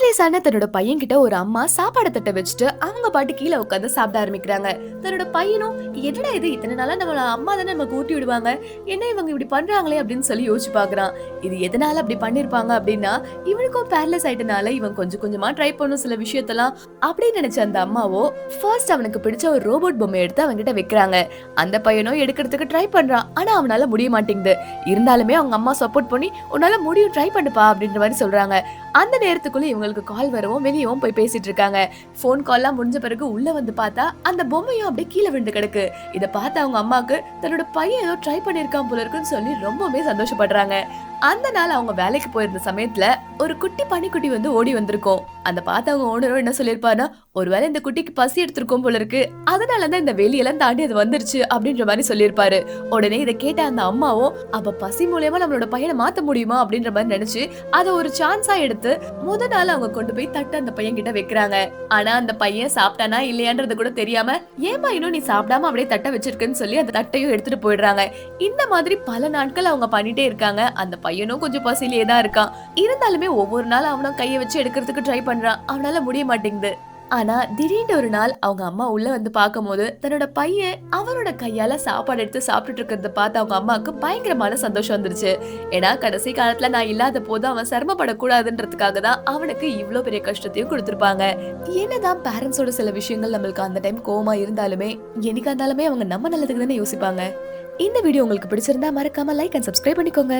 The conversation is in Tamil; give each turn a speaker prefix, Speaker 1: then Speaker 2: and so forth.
Speaker 1: வயசான தன்னோட பையன் கிட்ட ஒரு அம்மா சாப்பாடு தட்ட வச்சுட்டு அவங்க பாட்டு கீழே உட்காந்து சாப்பிட ஆரம்பிக்கிறாங்க. தன்னோட பையனும் என்னடா இது, இத்தனை நாளா நம்ம அம்மா தானே நமக்கு ஊட்டி விடுவாங்க, என்ன இவங்க இப்படி பண்றாங்களே அப்படின்னு சொல்லி யோசிச்சு பாக்குறான். இது எதனால அப்படி பண்ணிருப்பாங்க அப்படின்னா, இவனுக்கும் பேரலைஸ் ஆயிட்டனால இவன் கொஞ்சம் கொஞ்சமா ட்ரை பண்ணும் சில விஷயத்தெல்லாம் அப்படின்னு நினைச்ச அந்த அம்மாவோ ஃபர்ஸ்ட் அவனுக்கு பிடிச்ச ஒரு ரோபோட் பொம்மை எடுத்து அவன்கிட்ட வைக்கிறாங்க. அந்த பையனும் எடுக்கிறதுக்கு ட்ரை பண்றான். ஆனா அவனால முடிய மாட்டேங்குது. இருந்தாலுமே அவங்க அம்மா சப்போர்ட் பண்ணி உன்னால முடியும், ட்ரை பண்ணுப்பா அப்படின்ற மாதிரி சொல்றாங்க. அந்த நேரத்துக்குள்ள இவங்களுக்கு கால் வரவும் வெளியவும் போய் பேசிட்டு இருக்காங்க. போன் கால்லாம் முடிஞ்ச பிறகு உள்ள வந்து பார்த்தா அந்த பொம்மையும் அப்படியே கீழே விழுந்து கிடக்கு. இத பார்த்த அவங்க அம்மாக்கு தன்னோட பையன் ஏதோ ட்ரை பண்ணிருக்கான் போல இருக்குன்னு சொல்லி ரொம்பவே சந்தோஷப்படுறாங்க. அந்த நாள் அவங்க வேலைக்கு போயிருந்த சமயத்துல ஒரு குட்டி பனிக்குட்டி வந்து ஓடி வந்திருக்கும். அந்த பார்த்தவங்க ஓனரும் என்ன சொல்லிருப்பாருன்னா, ஒருவேளை இந்த குட்டிக்கு பசி எடுத்திருக்கும் போல இருக்கு, அதனாலதான் இந்த வேலியெல்லாம் தாண்டி அது வந்துருச்சு அப்படின்ற மாதிரி சொல்லியிருப்பாரு. உடனே இதை கேட்ட அந்த அம்மாவும், அப்ப பசி மூலியமா நம்மளோட பையனை மாத்த முடியுமா அப்படின்ற மாதிரி நினைச்சு அதை ஒரு சான்ஸா எடுத்து முத நாள் அவங்க கொண்டு போய் தட்டு அந்த பையன் கிட்ட வைக்கிறாங்க. ஆனா அந்த பையன் சாப்பிட்டானா இல்லையான்றது கூட தெரியாம, ஏமா இன்னும் நீ சாப்பிடாம அப்படியே தட்டை வச்சிருக்குன்னு சொல்லி அந்த தட்டையும் எடுத்துட்டு போயிடுறாங்க. இந்த மாதிரி பல நாட்கள் அவங்க பண்ணிட்டே இருக்காங்க. அந்த பையனும் கொஞ்சம் பசியிலே தான் இருக்கான். இருந்தாலுமே ஒவ்வொரு நாள் அவனும் கையை வச்சு எடுக்கிறதுக்கு ட்ரை பண்றான். அவனால முடிய மாட்டேங்குது. ஆனா திடீர்னு ஒரு நாள் அவங்க அம்மா உள்ள வந்து பார்க்கும்போது தன்னோட பையன் அவனோட கையால சாப்பாடு எடுத்து சாப்பிட்டுட்டு இருக்கிறத பார்த்து அவங்க அம்மாவுக்கு பயங்கரமான சந்தோஷம் வந்துருச்சு. ஏன்னா கடைசி காலத்துல நான் இல்லாத போது அவன் சிரமப்படக்கூடாதுன்றதுக்காக தான் அவனுக்கு இவ்வளவு பெரிய கஷ்டத்தையும் கொடுத்திருப்பாங்க. என்னதான் பேரண்ட்ஸோட சில விஷயங்கள் நம்மளுக்கு அந்த டைம் கோவமா இருந்தாலுமே, என்னைக்கா இருந்தாலுமே அவங்க நம்ம நல்லதுக்கு தானே யோசிப்பாங்க. இந்த வீடியோ உங்களுக்கு பிடிச்சிருந்தா மறக்காம லைக் அண்ட் சப்ஸ்கிரைப் பண்ணிக்கோங்க.